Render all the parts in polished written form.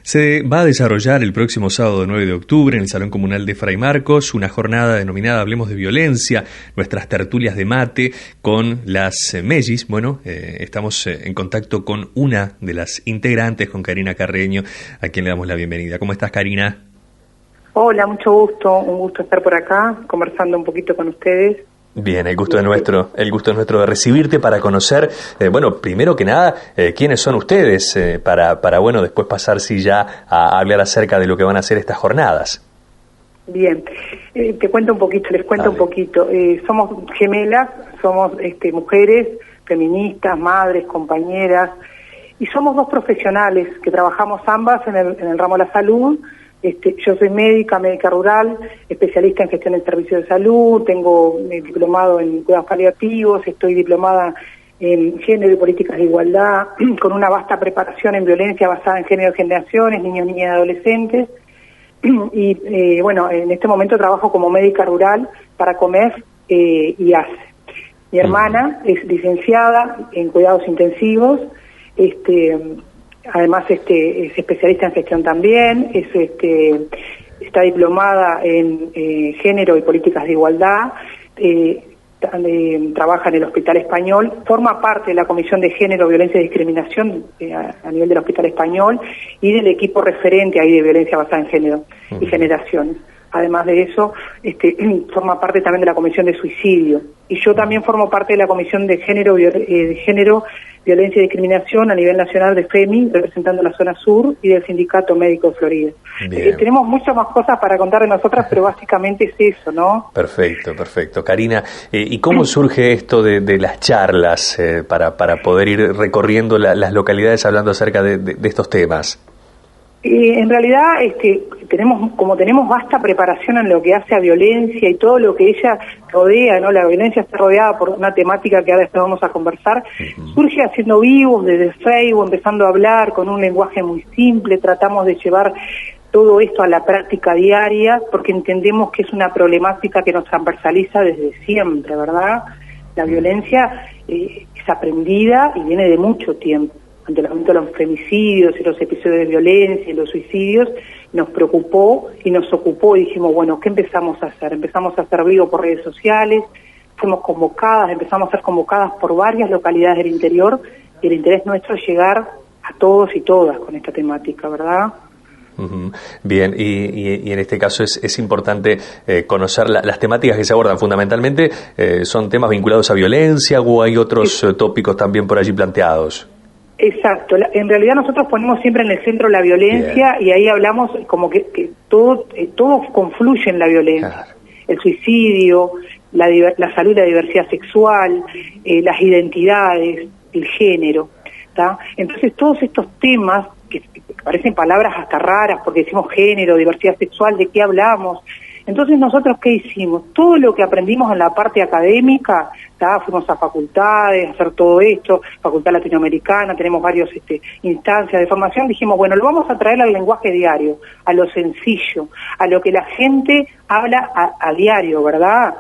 Se va a desarrollar el próximo sábado 9 de octubre en el Salón Comunal de Fray Marcos una jornada denominada Hablemos de Violencia, nuestras tertulias de mate con las Mellis. Bueno, estamos en contacto con una de las integrantes, con Karina Carreño, a quien le damos la bienvenida. ¿Cómo estás, Karina? Hola, mucho gusto, un gusto estar por acá, conversando un poquito con ustedes. Bien, el gusto es nuestro de recibirte para conocer, bueno, primero que nada, quiénes son ustedes, para bueno, después pasar ya a hablar acerca de lo que van a hacer estas jornadas. Bien, les cuento un poquito, somos gemelas, somos mujeres, feministas, madres, compañeras, y somos dos profesionales que trabajamos ambas en el ramo de la salud. Yo soy médica rural, especialista en gestión del servicio de salud, tengo diplomado en cuidados paliativos, estoy diplomada en género y políticas de igualdad, con una vasta preparación en violencia basada en género de generaciones, niños, niñas y adolescentes. Y bueno, en este momento trabajo como médica rural para COMEF y ACE. Mi hermana es licenciada en cuidados intensivos, además es especialista en gestión también, está diplomada en género y políticas de igualdad, trabaja en el Hospital Español, forma parte de la Comisión de Género, Violencia y Discriminación a nivel del Hospital Español y del equipo referente ahí de violencia basada en género y generaciones. Además de eso, forma parte también de la Comisión de Suicidio. Y yo también formo parte de la Comisión de Género, Violencia y Discriminación a nivel nacional de FEMI, representando la zona sur, y del Sindicato Médico de Florida. Tenemos muchas más cosas para contar de nosotras, pero básicamente es eso, ¿no? Perfecto. Karina, ¿y cómo surge esto de las charlas para poder ir recorriendo las localidades hablando acerca de estos temas? En realidad, tenemos vasta preparación en lo que hace a violencia y todo lo que ella rodea, ¿no? La violencia está rodeada por una temática que ahora después vamos a conversar. Surge haciendo vivos desde Facebook, empezando a hablar con un lenguaje muy simple, tratamos de llevar todo esto a la práctica diaria, porque entendemos que es una problemática que nos transversaliza desde siempre, ¿verdad? La violencia es aprendida y viene de mucho tiempo. Ante el aumento de los femicidios y los episodios de violencia y los suicidios, nos preocupó y nos ocupó y dijimos, bueno, ¿qué empezamos a hacer? Empezamos a hacer vivo por redes sociales, empezamos a ser convocadas por varias localidades del interior, y el interés nuestro es llegar a todos y todas con esta temática, ¿verdad? Bien, y en este caso es importante conocer las temáticas que se abordan. Fundamentalmente, ¿son temas vinculados a violencia o hay otros tópicos también por allí planteados? Exacto, en realidad nosotros ponemos siempre en el centro la violencia. Bien. Y ahí hablamos como que todo confluye en la violencia, claro. El suicidio, la salud y la diversidad sexual, las identidades, el género, ¿tá? Entonces todos estos temas que parecen palabras hasta raras porque decimos género, diversidad sexual, ¿de qué hablamos? Entonces nosotros, ¿qué hicimos? Todo lo que aprendimos en la parte académica, fuimos a facultades, a hacer todo esto, Facultad Latinoamericana, tenemos varias instancias de formación, dijimos, bueno, lo vamos a traer al lenguaje diario, a lo sencillo, a lo que la gente habla a diario, ¿verdad?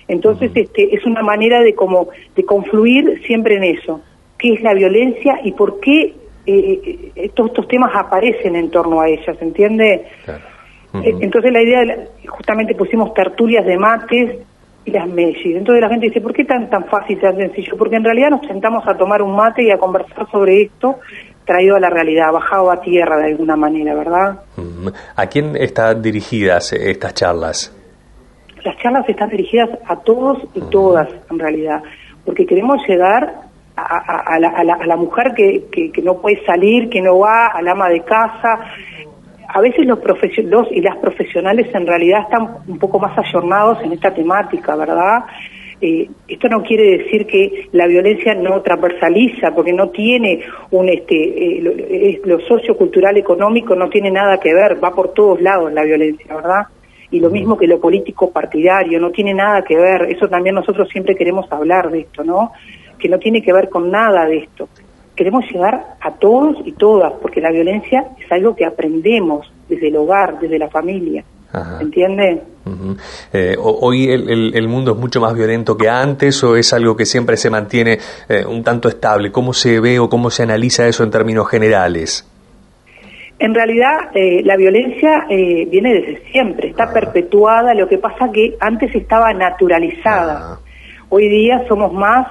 Entonces es una manera de confluir siempre en eso, qué es la violencia y por qué estos temas aparecen en torno a ella, ¿se entiende? Claro. Entonces la idea, justamente pusimos tertulias de mates y las Mellis. Entonces la gente dice, ¿por qué tan fácil, tan sencillo? Porque en realidad nos sentamos a tomar un mate y a conversar sobre esto, traído a la realidad, bajado a tierra de alguna manera, ¿verdad? ¿A quién están dirigidas estas charlas? Las charlas están dirigidas a todos y todas, en realidad, porque queremos llegar a la mujer que no puede salir, que no va, al ama de casa. A veces los y las profesionales en realidad están un poco más ayornados en esta temática, ¿verdad? Esto no quiere decir que la violencia no transversaliza, porque no tiene lo sociocultural económico no tiene nada que ver, va por todos lados la violencia, ¿verdad? Y lo mismo que lo político partidario, no tiene nada que ver, eso también nosotros siempre queremos hablar de esto, ¿no? Que no tiene que ver con nada de esto. Queremos llegar a todos y todas, porque la violencia es algo que aprendemos desde el hogar, desde la familia. ¿Entiende? ¿Hoy el mundo es mucho más violento que antes o es algo que siempre se mantiene un tanto estable? ¿Cómo se ve o cómo se analiza eso en términos generales? En realidad, la violencia viene desde siempre, está perpetuada, lo que pasa que antes estaba naturalizada. Hoy día somos más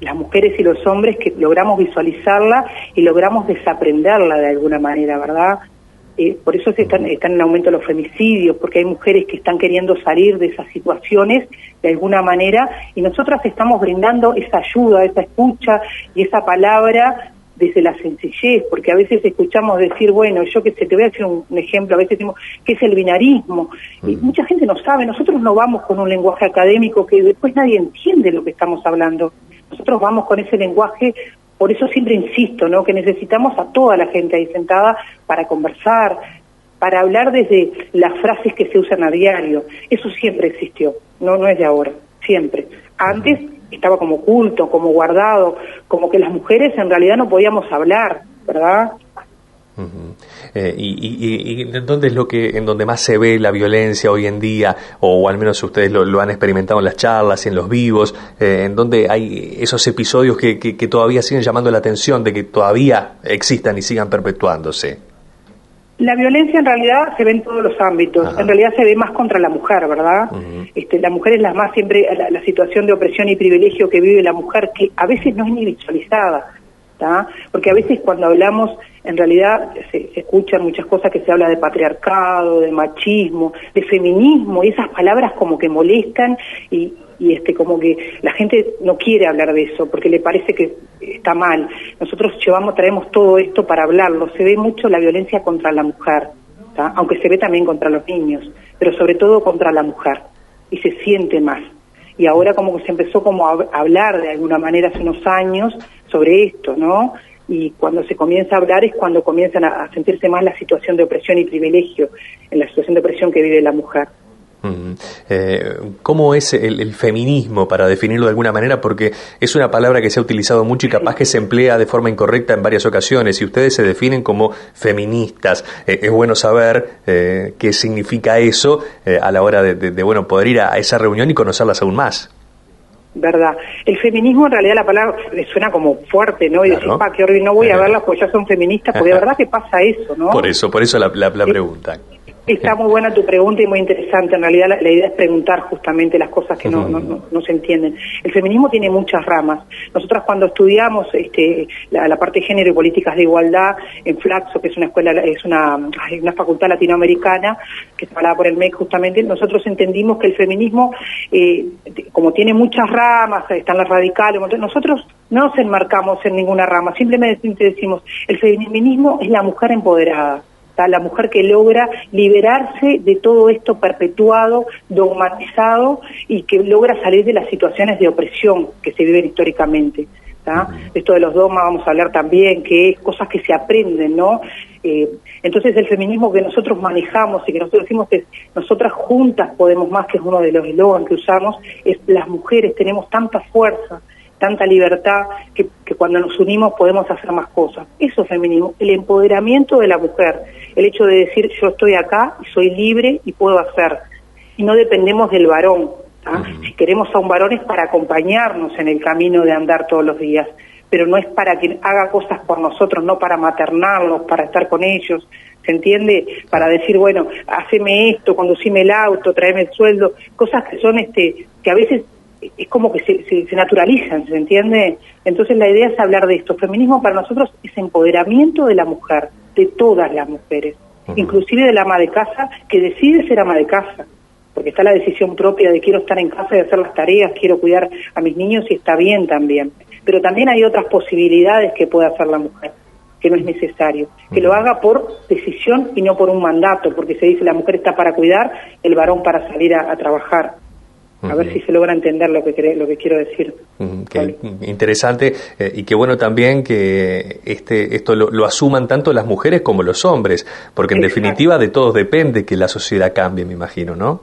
las mujeres y los hombres que logramos visualizarla y logramos desaprenderla de alguna manera, ¿verdad? Por eso están en aumento los femicidios, porque hay mujeres que están queriendo salir de esas situaciones de alguna manera, y nosotras estamos brindando esa ayuda, esa escucha y esa palabra desde la sencillez, porque a veces escuchamos decir, bueno, yo que sé, te voy a decir un ejemplo, a veces decimos, ¿qué es el binarismo? Y mucha gente no sabe, nosotros no vamos con un lenguaje académico que después nadie entiende lo que estamos hablando, nosotros vamos con ese lenguaje. Por eso siempre insisto, ¿no?, que necesitamos a toda la gente ahí sentada para conversar, para hablar desde las frases que se usan a diario. Eso siempre existió, no es de ahora, siempre. Antes estaba como oculto, como guardado, como que las mujeres en realidad no podíamos hablar, ¿verdad? ¿Y dónde es en donde más se ve la violencia hoy en día, o al menos ustedes lo han experimentado en las charlas y en los vivos, en donde hay esos episodios que todavía siguen llamando la atención, de que todavía existan y sigan perpetuándose? La violencia en realidad se ve en todos los ámbitos. En realidad se ve más contra la mujer, ¿verdad? La mujer es la más siempre, la situación de opresión y privilegio que vive la mujer, que a veces no es ni visualizada, ¿tá? Porque a veces cuando hablamos, en realidad se escuchan muchas cosas que se habla de patriarcado, de machismo, de feminismo, y esas palabras como que molestan y como que la gente no quiere hablar de eso porque le parece que está mal. Nosotros traemos todo esto para hablarlo. Se ve mucho la violencia contra la mujer, ¿tá? Aunque se ve también contra los niños, pero sobre todo contra la mujer, y se siente más. Y ahora como que se empezó como a hablar de alguna manera hace unos años sobre esto, ¿no? Y cuando se comienza a hablar es cuando comienzan a sentirse más la situación de opresión y privilegio, en la situación de opresión que vive la mujer. ¿Cómo es el feminismo, para definirlo de alguna manera? Porque es una palabra que se ha utilizado mucho y capaz que se emplea de forma incorrecta en varias ocasiones, y ustedes se definen como feministas. Es bueno saber qué significa eso a la hora de poder ir a esa reunión y conocerlas aún más. ¿Verdad? El feminismo, en realidad, la palabra suena como fuerte, ¿no? Y decir, qué horrible, no voy a verlas porque ya son feministas, porque de verdad que pasa eso, ¿no? Por eso la pregunta. Está muy buena tu pregunta y muy interesante. En realidad la idea es preguntar justamente las cosas que no se entienden. El feminismo tiene muchas ramas. Nosotras cuando estudiamos la parte de género y políticas de igualdad en Flaxo, que es una escuela, es una facultad latinoamericana que está avalada por el MEC justamente, nosotros entendimos que el feminismo, como tiene muchas ramas, están las radicales, nosotros no nos enmarcamos en ninguna rama, simplemente decimos, el feminismo es la mujer empoderada. La mujer que logra liberarse de todo esto perpetuado, dogmatizado, y que logra salir de las situaciones de opresión que se viven históricamente. Esto de los dogmas vamos a hablar también, que es cosas que se aprenden, ¿no? Entonces el feminismo que nosotros manejamos y que nosotros decimos que nosotras juntas podemos más, que es uno de los eslogans que usamos, es las mujeres tenemos tanta fuerza, tanta libertad, que cuando nos unimos podemos hacer más cosas. Eso es feminismo, el empoderamiento de la mujer, el hecho de decir yo estoy acá y soy libre y puedo hacer, y no dependemos del varón. Si queremos a un varón es para acompañarnos en el camino de andar todos los días, pero no es para que haga cosas por nosotros, no para maternarlos, para estar con ellos, ¿se entiende? Para decir, bueno, haceme esto, conducime el auto, tráeme el sueldo, cosas que son que a veces es como que se naturalizan, ¿se entiende? Entonces la idea es hablar de esto. Feminismo para nosotros es empoderamiento de la mujer, de todas las mujeres, inclusive de la ama de casa que decide ser ama de casa, porque está la decisión propia de quiero estar en casa y hacer las tareas, quiero cuidar a mis niños, y está bien también. Pero también hay otras posibilidades que puede hacer la mujer, que no es necesario, que lo haga por decisión y no por un mandato, porque se dice la mujer está para cuidar, el varón para salir a trabajar. A ver si se logra entender lo que quiero decir. Qué interesante, y qué bueno también que esto lo asuman tanto las mujeres como los hombres, porque en definitiva de todos depende que la sociedad cambie, me imagino, ¿no?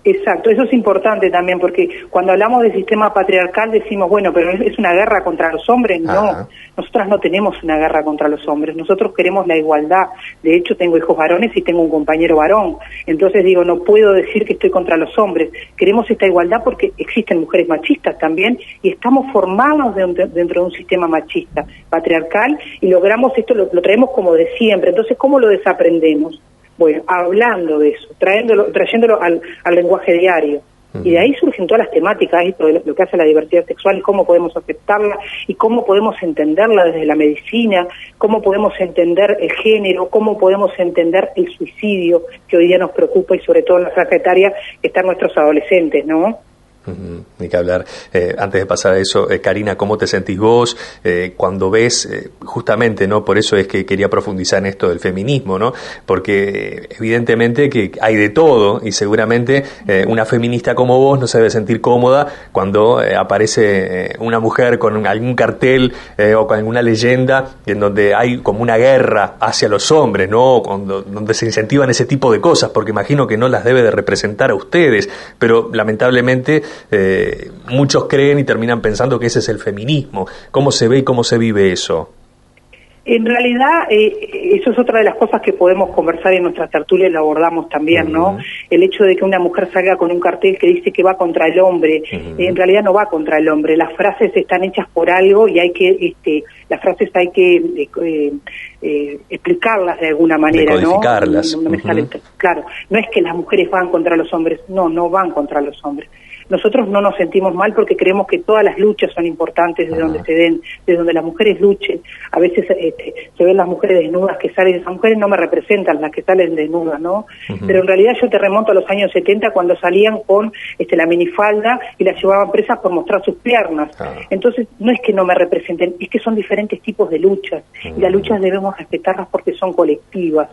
Exacto, eso es importante también, porque cuando hablamos del sistema patriarcal decimos, bueno, pero ¿es una guerra contra los hombres? No, nosotras no tenemos una guerra contra los hombres, nosotros queremos la igualdad. De hecho, tengo hijos varones y tengo un compañero varón, entonces digo, no puedo decir que estoy contra los hombres. Queremos esta igualdad porque existen mujeres machistas también y estamos formados dentro de un sistema machista, patriarcal, y logramos esto, lo traemos como de siempre. Entonces, ¿cómo lo desaprendemos? Bueno, hablando de eso, trayéndolo al lenguaje diario. Y de ahí surgen todas las temáticas, esto de lo que hace la diversidad sexual, y cómo podemos aceptarla, y cómo podemos entenderla desde la medicina, cómo podemos entender el género, cómo podemos entender el suicidio, que hoy día nos preocupa, y sobre todo en la franja etaria que están nuestros adolescentes, ¿no? Ni que hablar. Antes de pasar a eso, Karina, ¿cómo te sentís vos cuando ves, justamente, ¿no? Por eso es que quería profundizar en esto del feminismo, ¿no? Porque evidentemente que hay de todo y seguramente una feminista como vos no se debe sentir cómoda cuando aparece una mujer con algún cartel o con alguna leyenda en donde hay como una guerra hacia los hombres, ¿no? Donde se incentivan ese tipo de cosas, porque imagino que no las debe de representar a ustedes, pero lamentablemente muchos creen y terminan pensando que ese es el feminismo. ¿Cómo se ve y cómo se vive eso? En realidad, eso es otra de las cosas que podemos conversar en nuestras tertulias, lo abordamos también, ¿no? El hecho de que una mujer salga con un cartel que dice que va contra el hombre, en realidad no va contra el hombre. Las frases están hechas por algo y hay que, las frases hay que explicarlas de alguna manera, decodificarlas. ¿no? No me sale, claro, no es que las mujeres van contra los hombres, no van contra los hombres. Nosotros no nos sentimos mal porque creemos que todas las luchas son importantes desde donde se den, desde donde las mujeres luchen. A veces se ven las mujeres desnudas que salen, esas mujeres no me representan, las que salen desnudas, ¿no? Pero en realidad yo te remonto a los años 70 cuando salían con la minifalda y las llevaban presas por mostrar sus piernas. Entonces no es que no me representen, es que son diferentes tipos de luchas y las luchas debemos respetarlas porque son colectivas.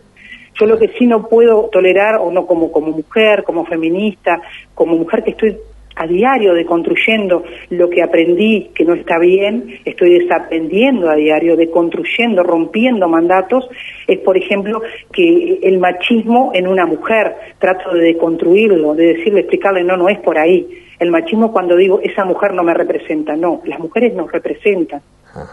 Yo lo que sí no puedo tolerar, o no como mujer, como feminista, como mujer que estoy a diario deconstruyendo lo que aprendí que no está bien, estoy desaprendiendo a diario, deconstruyendo, rompiendo mandatos, es por ejemplo que el machismo en una mujer, trato de deconstruirlo, de decirle, explicarle, no es por ahí. El machismo cuando digo, esa mujer no me representa, no, las mujeres nos representan,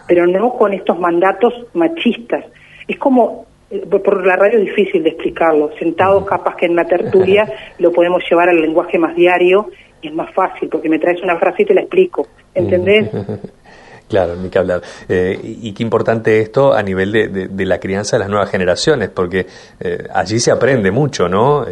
pero no con estos mandatos machistas. Es como, por la radio es difícil de explicarlo, sentados capaz que en la tertulia lo podemos llevar al lenguaje más diario, y es más fácil, porque me traes una frase y te la explico, ¿entendés? Claro, ni que hablar. Y qué importante esto a nivel de la crianza de las nuevas generaciones, porque allí se aprende mucho, ¿no?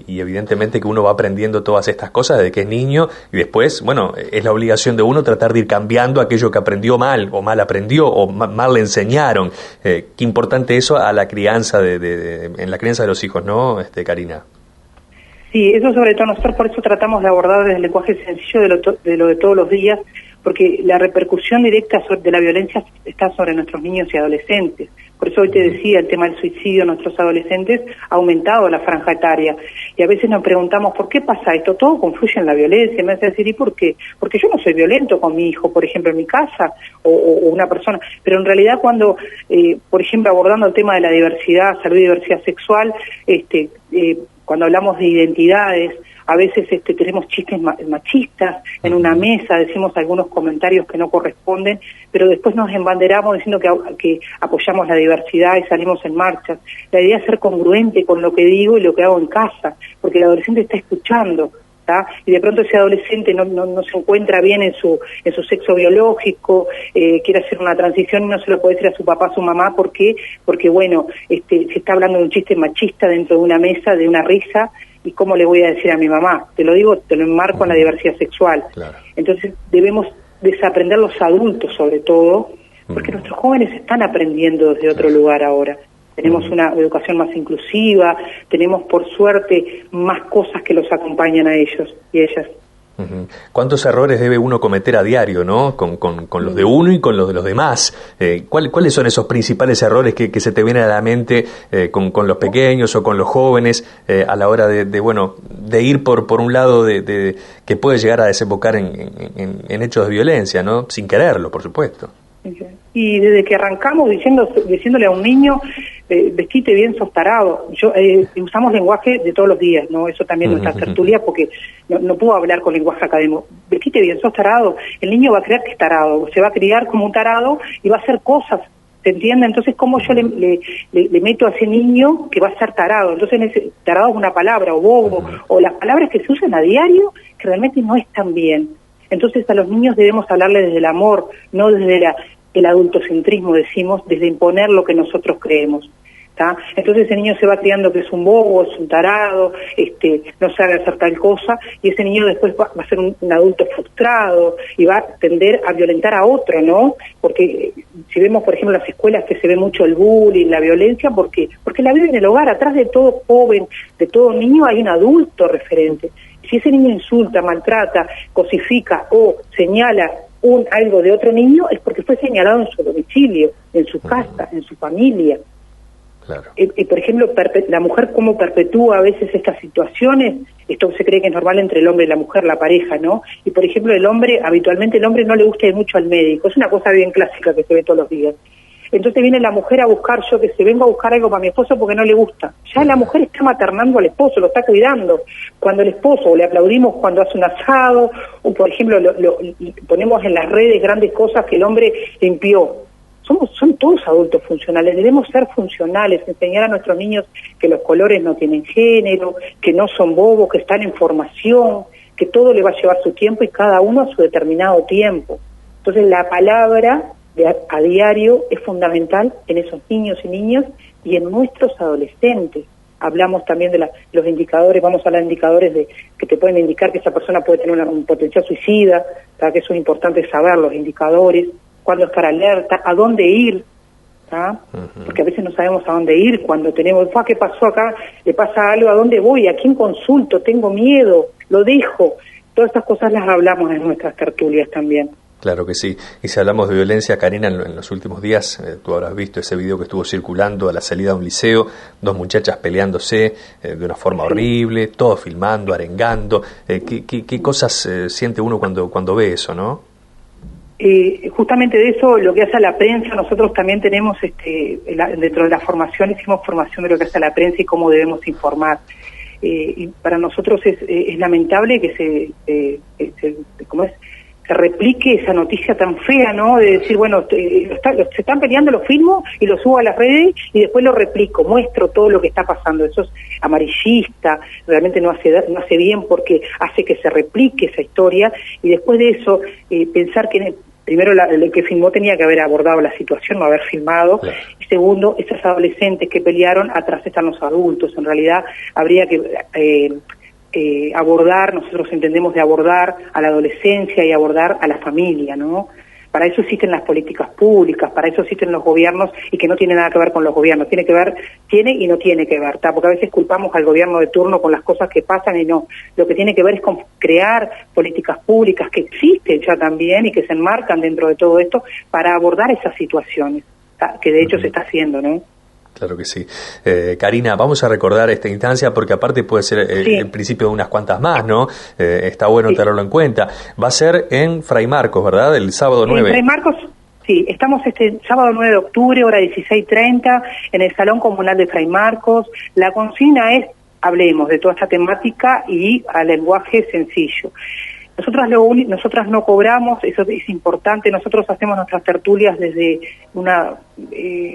Y evidentemente que uno va aprendiendo todas estas cosas desde que es niño, y después, bueno, es la obligación de uno tratar de ir cambiando aquello que aprendió mal, o mal aprendió, o mal le enseñaron. Qué importante eso a la crianza, en la crianza de los hijos, ¿no, Karina? Sí, eso sobre todo nosotros por eso tratamos de abordar desde el lenguaje sencillo de lo de todos los días, porque la repercusión directa de la violencia está sobre nuestros niños y adolescentes. Por eso hoy te decía, el tema del suicidio en nuestros adolescentes ha aumentado la franja etaria. Y a veces nos preguntamos, ¿por qué pasa esto? Todo confluye en la violencia. Me hace decir, ¿y por qué? Porque yo no soy violento con mi hijo, por ejemplo, en mi casa, o una persona. Pero en realidad cuando, por ejemplo, abordando el tema de la diversidad, salud y diversidad sexual, cuando hablamos de identidades, a veces tenemos chistes machistas en una mesa, decimos algunos comentarios que no corresponden, pero después nos embanderamos diciendo que apoyamos la diversidad y salimos en marcha. La idea es ser congruente con lo que digo y lo que hago en casa, porque el adolescente está escuchando, ¿tá? Y de pronto ese adolescente no se encuentra bien en su sexo biológico, quiere hacer una transición y no se lo puede decir a su papá, a su mamá, porque bueno, se está hablando de un chiste machista dentro de una mesa, de una risa, y cómo le voy a decir a mi mamá, te lo enmarco en la diversidad sexual. Claro. Entonces debemos desaprender los adultos sobre todo, porque nuestros jóvenes están aprendiendo desde otro lugar ahora. Tenemos una educación más inclusiva, tenemos por suerte más cosas que los acompañan a ellos y ellas. ¿Cuántos errores debe uno cometer a diario, ¿no? Con los de uno y con los de los demás? ¿Cuáles son esos principales errores que se te vienen a la mente con los pequeños o con los jóvenes a la hora de ir por un lado que puede llegar a desembocar en hechos de violencia, ¿no? Sin quererlo, por supuesto. Y desde que arrancamos diciéndole a un niño, vestite bien, sos tarado. Usamos lenguaje de todos los días, ¿no? Eso también nuestra tertulia, porque no puedo hablar con lenguaje académico. Vestite bien, sos tarado. El niño va a creer que es tarado, se va a criar como un tarado y va a hacer cosas, ¿se entiende? Entonces, ¿cómo yo le meto a ese niño que va a ser tarado? Entonces, tarado es una palabra, o bobo, o las palabras que se usan a diario, que realmente no están bien. Entonces, a los niños debemos hablarle desde el amor, no desde el adultocentrismo, decimos, desde imponer lo que nosotros creemos. ¿Tá? Entonces ese niño se va criando que es un bobo, es un tarado, no sabe hacer tal cosa, y ese niño después va a ser un adulto frustrado y va a tender a violentar a otro, ¿no? Porque si vemos, por ejemplo, en las escuelas que se ve mucho el bullying, la violencia, porque la vive en el hogar. Atrás de todo joven, de todo niño, hay un adulto referente. Si ese niño insulta, maltrata, cosifica o señala algo de otro niño, es porque fue señalado en su domicilio, en su casa, en su familia. Claro. Por ejemplo, la mujer cómo perpetúa a veces estas situaciones. Esto se cree que es normal entre el hombre y la mujer, la pareja, ¿no? Y por ejemplo, habitualmente el hombre no le gusta ir mucho al médico. Es una cosa bien clásica que se ve todos los días. Entonces viene la mujer a buscar, vengo a buscar algo para mi esposo porque no le gusta. Ya la mujer está maternando al esposo, lo está cuidando. Cuando el esposo, o le aplaudimos cuando hace un asado, o por ejemplo ponemos en las redes grandes cosas que el hombre limpió. Son todos adultos funcionales, debemos ser funcionales, enseñar a nuestros niños que los colores no tienen género, que no son bobos, que están en formación, que todo le va a llevar su tiempo y cada uno a su determinado tiempo. Entonces la palabra a diario es fundamental en esos niños y niñas y en nuestros adolescentes. Hablamos también de los indicadores, vamos a hablar de indicadores que te pueden indicar que esa persona puede tener un potencial suicida, ¿tá? Que eso es importante saber, los indicadores, cuándo estar alerta, a dónde ir, ¿tá? Porque a veces no sabemos a dónde ir cuando tenemos, ¿qué pasó acá? ¿Le pasa algo? ¿A dónde voy? ¿A quién consulto? ¿Tengo miedo? ¿Lo dejo? Todas estas cosas las hablamos en nuestras tertulias también. Claro que sí. Y si hablamos de violencia, Karina, en los últimos días, tú habrás visto ese video que estuvo circulando a la salida de un liceo, 2 muchachas peleándose de una forma horrible, todos filmando, arengando. ¿Qué cosas siente uno cuando ve eso, no? Justamente de eso, lo que hace a la prensa, nosotros también tenemos, dentro de la formación, hicimos formación de lo que hace a la prensa y cómo debemos informar. Y para nosotros es lamentable que se replique esa noticia tan fea, ¿no? De decir, bueno, se están peleando, lo filmo y lo subo a las redes y después lo replico, muestro todo lo que está pasando. Eso es amarillista, realmente no hace bien porque hace que se replique esa historia y después de eso pensar que primero el que filmó tenía que haber abordado la situación, no haber filmado, claro. Y segundo, esas adolescentes que pelearon, atrás están los adultos. En realidad habría que abordar, nosotros entendemos de abordar a la adolescencia y abordar a la familia, ¿no? Para eso existen las políticas públicas, para eso existen los gobiernos y que no tiene nada que ver con los gobiernos, tiene y no tiene que ver, ¿tá? Porque a veces culpamos al gobierno de turno con las cosas que pasan y no, lo que tiene que ver es con crear políticas públicas que existen ya también y que se enmarcan dentro de todo esto para abordar esas situaciones, ¿tá? Que de hecho se está haciendo, ¿no? Claro que sí. Karina, vamos a recordar esta instancia porque aparte puede ser el principio de unas cuantas más, ¿no? Está bueno tenerlo en cuenta. Va a ser en Fray Marcos, ¿verdad? El sábado 9. En Fray Marcos, sí. Estamos sábado 9 de octubre, hora 16:30, en el Salón Comunal de Fray Marcos. La consigna es, hablemos de toda esta temática y al lenguaje sencillo. Nosotras no cobramos, eso es importante, nosotros hacemos nuestras tertulias desde una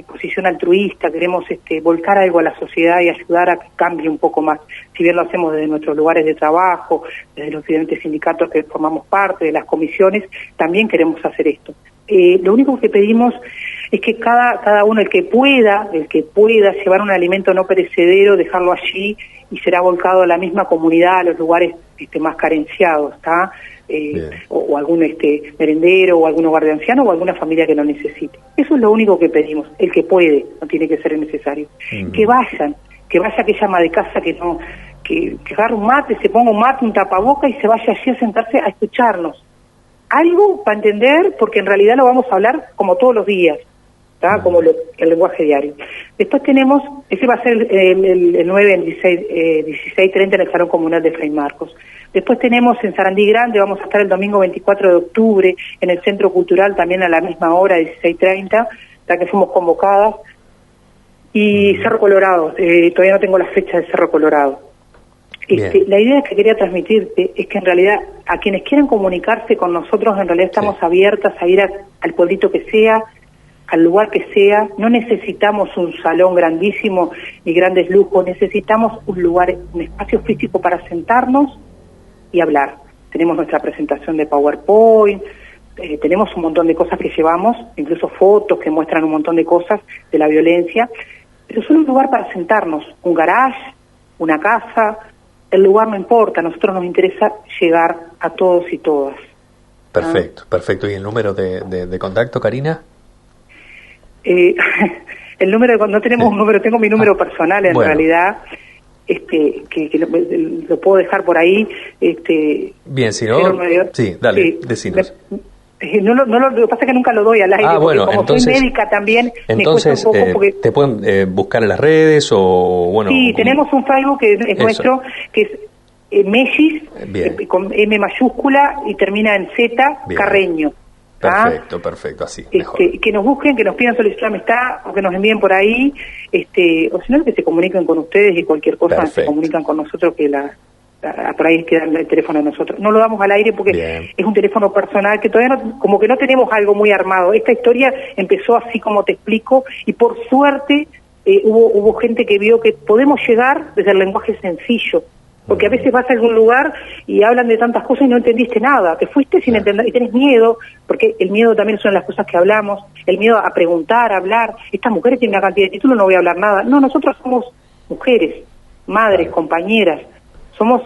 posición altruista, queremos volcar algo a la sociedad y ayudar a que cambie un poco más, si bien lo hacemos desde nuestros lugares de trabajo, desde los diferentes sindicatos que formamos parte, de las comisiones, también queremos hacer esto. Lo único que pedimos es que cada uno, el que pueda llevar un alimento no perecedero, dejarlo allí y será volcado a la misma comunidad, a los lugares más carenciados, ¿está? O algún merendero, o algún hogar de ancianos, o alguna familia que lo necesite. Eso es lo único que pedimos, el que puede, no tiene que ser necesario. Que vaya aquella ama de casa que agarre un mate, se ponga un mate, un tapaboca y se vaya allí a sentarse a escucharnos. Algo para entender, porque en realidad lo vamos a hablar como todos los días. ¿tá? Como el lenguaje diario. Después tenemos, ese va a ser el 9 en 16:30 en el Salón Comunal de Fray Marcos. Después tenemos en Sarandí Grande, vamos a estar el domingo 24 de octubre en el Centro Cultural también a la misma hora, 16:30, ya que fuimos convocadas. Y Cerro Colorado, todavía no tengo la fecha de Cerro Colorado. La idea que quería transmitirte es que en realidad a quienes quieran comunicarse con nosotros, en realidad estamos abiertas a ir al pueblito que sea, al lugar que sea. No necesitamos un salón grandísimo ni grandes lujos, necesitamos un lugar, un espacio físico para sentarnos y hablar. Tenemos nuestra presentación de PowerPoint, tenemos un montón de cosas que llevamos, incluso fotos que muestran un montón de cosas de la violencia, pero solo un lugar para sentarnos, un garage, una casa. El lugar no importa, a nosotros nos interesa llegar a todos y todas. Perfecto, perfecto. ¿Y el número de contacto, Karina? El número, no tenemos un número, tengo mi número personal en realidad, que lo puedo dejar por ahí. Bien, si no, sí, dale, decinos. Lo que pasa es que nunca lo doy al aire, bueno, porque como entonces, soy médica también, entonces, me cuesta un poco porque... ¿te pueden buscar en las redes o bueno? Sí, tenemos un Facebook que es nuestro, que es Mellis, con M mayúscula y termina en Z, bien. Carreño. Perfecto, así, mejor. Que nos busquen, que nos pidan solicitud de amistad, o que nos envíen por ahí, o si no, que se comuniquen con ustedes y cualquier cosa se comunican con nosotros, que por ahí queda el teléfono de nosotros. No lo damos al aire porque es un teléfono personal que todavía como que no tenemos algo muy armado. Esta historia empezó así como te explico, y por suerte hubo gente que vio que podemos llegar desde el lenguaje sencillo, porque a veces vas a algún lugar y hablan de tantas cosas y no entendiste nada, te fuiste sin entender y tenés miedo, porque el miedo también son las cosas que hablamos, el miedo a preguntar, a hablar. Estas mujeres tienen una cantidad de títulos, no voy a hablar nada. No, nosotros somos mujeres, madres, compañeras. Somos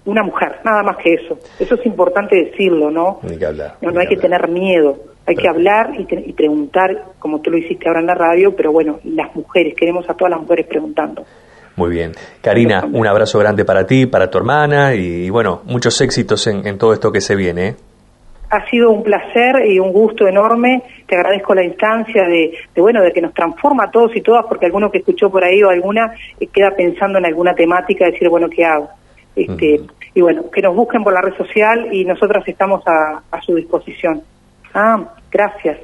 una mujer, nada más que eso. Eso es importante decirlo, ¿no? Ni que hablar. No hay que tener miedo. Hay que hablar y preguntar, como tú lo hiciste ahora en la radio, pero bueno, las mujeres, queremos a todas las mujeres preguntando. Muy bien. Karina, un abrazo grande para ti, para tu hermana y bueno, muchos éxitos en todo esto que se viene. Ha sido un placer y un gusto enorme. Te agradezco la instancia de que nos transforma a todos y todas, porque alguno que escuchó por ahí o alguna queda pensando en alguna temática, decir, bueno, ¿qué hago? Y bueno, que nos busquen por la red social y nosotras estamos a su disposición. Gracias.